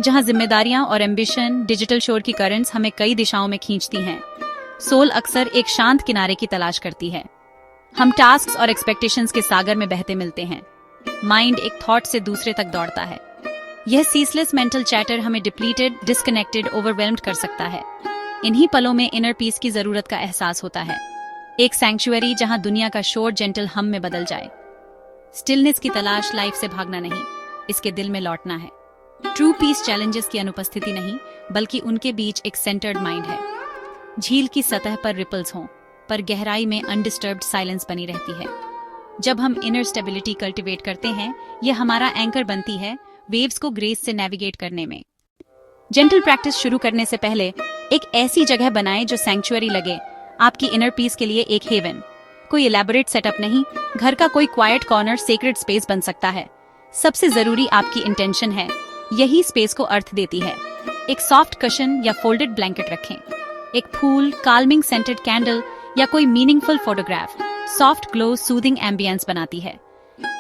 जहां जिम्मेदारियां और एम्बिशन, डिजिटल शोर की करंट्स हमें कई दिशाओं में खींचती हैं, सोल अक्सर एक शांत किनारे की तलाश करती है। हम टास्क्स और एक्सपेक्टेशंस के सागर में बहते मिलते हैं। माइंड एक थॉट से दूसरे तक दौड़ता है। यह सीसलेस मेंटल चैटर हमें डिप्लीटेड, डिस्कनेक्टेड, ओवरवेल्म्ड कर सकता है। इन्हीं पलों में इनर पीस की जरूरत का एहसास होता है। एक सैंक्चुअरी जहां दुनिया का शोर जेंटल हम में बदल जाए। स्टिलनेस की तलाश लाइफ से भागना नहीं, इसके दिल में लौटना है। ट्रू पीस चैलेंजेस की अनुपस्थिति नहीं, बल्कि उनके बीच एक सेंटर्ड माइंड है। झील की सतह पर रिपल्स हों, पर गहराई में अनडिस्टर्ब्ड साइलेंस बनी रहती है। जब हम इनर स्टेबिलिटी कल्टीवेट करते हैं, यह हमारा एंकर बनती है वेव्स को ग्रेस से नेविगेट करने में। जेंटल प्रैक्टिस शुरू करने से पहले एक ऐसी जगह बनाएं जो सैंक्चुअरी लगे, आपकी इनर पीस के लिए एक हेवन। कोई इलैबोरेट सेटअप नहीं, घर का कोई क्वाइट कॉर्नर सेक्रेड स्पेस बन सकता है। सबसे जरूरी आपकी इंटेंशन है, यही स्पेस को अर्थ देती है। एक सॉफ्ट कशन या फोल्डेड ब्लैंकेट रखें। एक फूल, काल्मिंग सेंटेड कैंडल या कोई meaningful photograph soft glow soothing ambience बनाती है।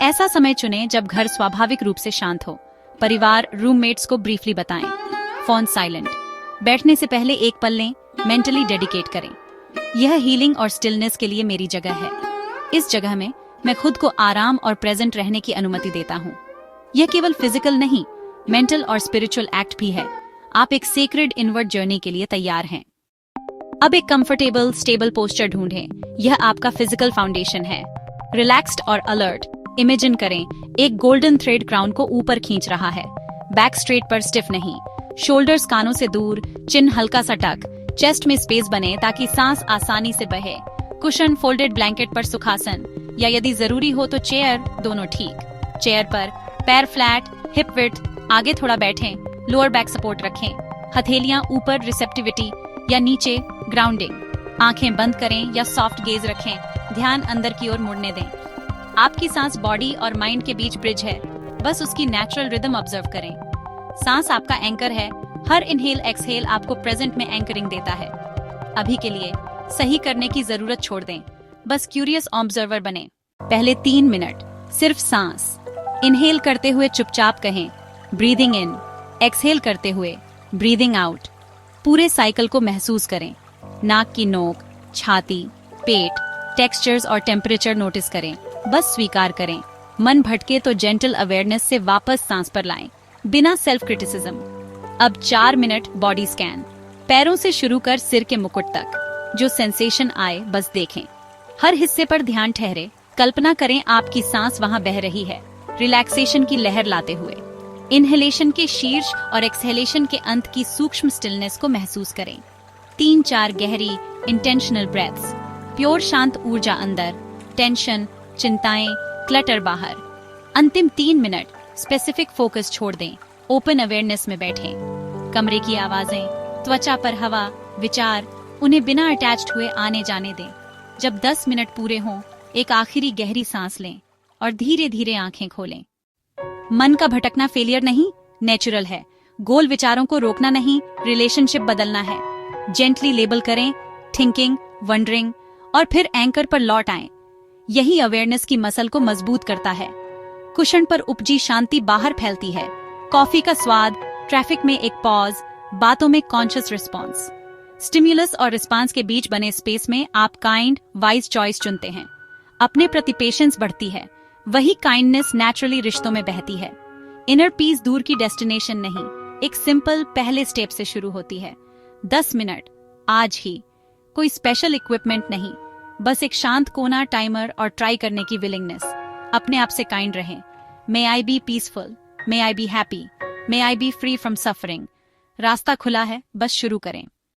ऐसा समय चुनें जब घर स्वाभाविक रूप से शांत हो। परिवार, रूममेट्स को ब्रीफली बताएं। Phone silent. बैठने से पहले एक पल लें, मेंटली डेडिकेट करें। यह हीलिंग और स्टिलनेस के लिए मेरी जगह है। इस जगह में मैं खुद को आराम और प्रेजेंट रहने की अनुमति देता हूँ। यह केवल फिजिकल नहीं, मेंटल और स्पिरिचुअल एक्ट भी है। आप एक सेक्रेड इनवर्ड जर्नी के लिए तैयार हैं। अब एक कंफर्टेबल, स्टेबल पोस्चर ढूंढें। यह आपका फिजिकल फाउंडेशन है। रिलैक्स्ड और अलर्ट। इमेजिन करें, एक गोल्डन थ्रेड क्राउन को ऊपर खींच रहा है। बैक स्ट्रेट पर स्टिफ नहीं, शोल्डर्स कानों से दूर, चिन हल्का सा टक, चेस्ट में स्पेस बने ताकि सांस आसानी से बहे। कुशन, फोल्डेड ब्लैंकेट पर सुखासन, या यदि जरूरी हो तो चेयर, दोनों ठीक। चेयर पर पैर फ्लैट, हिप विड्थ, आगे थोड़ा बैठें, लोअर बैक सपोर्ट रखें। हथेलियां ऊपर, रिसेप्टिविटी, या नीचे, ग्राउंडिंग। आंखें बंद करें या सॉफ्ट गेज रखें। ध्यान अंदर की ओर मुड़ने दें। आपकी सांस बॉडी और माइंड के बीच ब्रिज है, बस उसकी नेचुरल रिदम ऑब्जर्व करें। सांस आपका एंकर है। हर इनहेल एक्सहेल आपको प्रेजेंट में एंकरिंग देता है। अभी के लिए सही करने की जरूरत छोड़ दें, बस क्यूरियस ऑब्जर्वर बने। पहले 3 मिनट सिर्फ सांस। इनहेल करते हुए चुपचाप कहें ब्रीदिंग इन, एक्सहेल करते हुए ब्रीदिंग आउट। पूरे साइकिल को महसूस करें। नाक की नोक, छाती, पेट, टेक्सचर्स और टेम्परेचर नोटिस करें। बस स्वीकार करें। मन भटके तो जेंटल अवेयरनेस से वापस सांस पर लाएं, बिना सेल्फ क्रिटिसिज्म। अब 4 मिनट बॉडी स्कैन। पैरों से शुरू कर सिर के मुकुट तक जो सेंसेशन आए बस देखें। हर हिस्से पर ध्यान ठहरे। कल्पना करें आपकी सांस वहां बह रही है, रिलैक्सेशन की लहर लाते हुए। इनहेलेशन के शीर्ष और एक्सहेलेशन के अंत की सूक्ष्म स्टिलनेस को महसूस करें। 3-4 गहरी इंटेंशनल ब्रेथ्स। प्योर शांत ऊर्जा अंदर, टेंशन, चिंताएं, क्लटर बाहर। अंतिम 3 मिनट स्पेसिफिक फोकस छोड़ दें। ओपन अवेयरनेस में बैठें। कमरे की आवाजें, त्वचा पर हवा, विचार, उन्हें बिना अटैच्ड हुए आने जाने दें। जब 10 मिनट पूरे हों, एक आखिरी गहरी सांस लें और धीरे धीरे आंखें खोलें। मन का भटकना फेलियर नहीं, नेचुरल है। गोल विचारों को रोकना नहीं, रिलेशनशिप बदलना है। जेंटली लेबल करें, थिंकिंग, वंडरिंग, और फिर एंकर पर लौट आएं। यही अवेयरनेस की मसल को मजबूत करता है। कुशन पर उपजी शांति बाहर फैलती है। कॉफी का स्वाद, ट्रैफिक में एक पॉज, बातों में कॉन्शियस रिस्पॉन्स। स्टिम्युलस और रिस्पॉन्स के बीच बने स्पेस में आप काइंड, वाइज चॉइस चुनते हैं। अपने प्रति पेशेंस बढ़ती है। वही काइंडनेस नेचुरली रिश्तों में बहती है। इनर पीस दूर की डेस्टिनेशन नहीं, एक सिंपल पहले स्टेप से शुरू होती है। 10 मिनट आज ही। कोई स्पेशल इक्विपमेंट नहीं, बस एक शांत कोना, टाइमर और ट्राई करने की विलिंगनेस। अपने आप से काइंड रहें। May I be peaceful, may I be happy, may I be free from suffering. रास्ता खुला है, बस शुरू करें।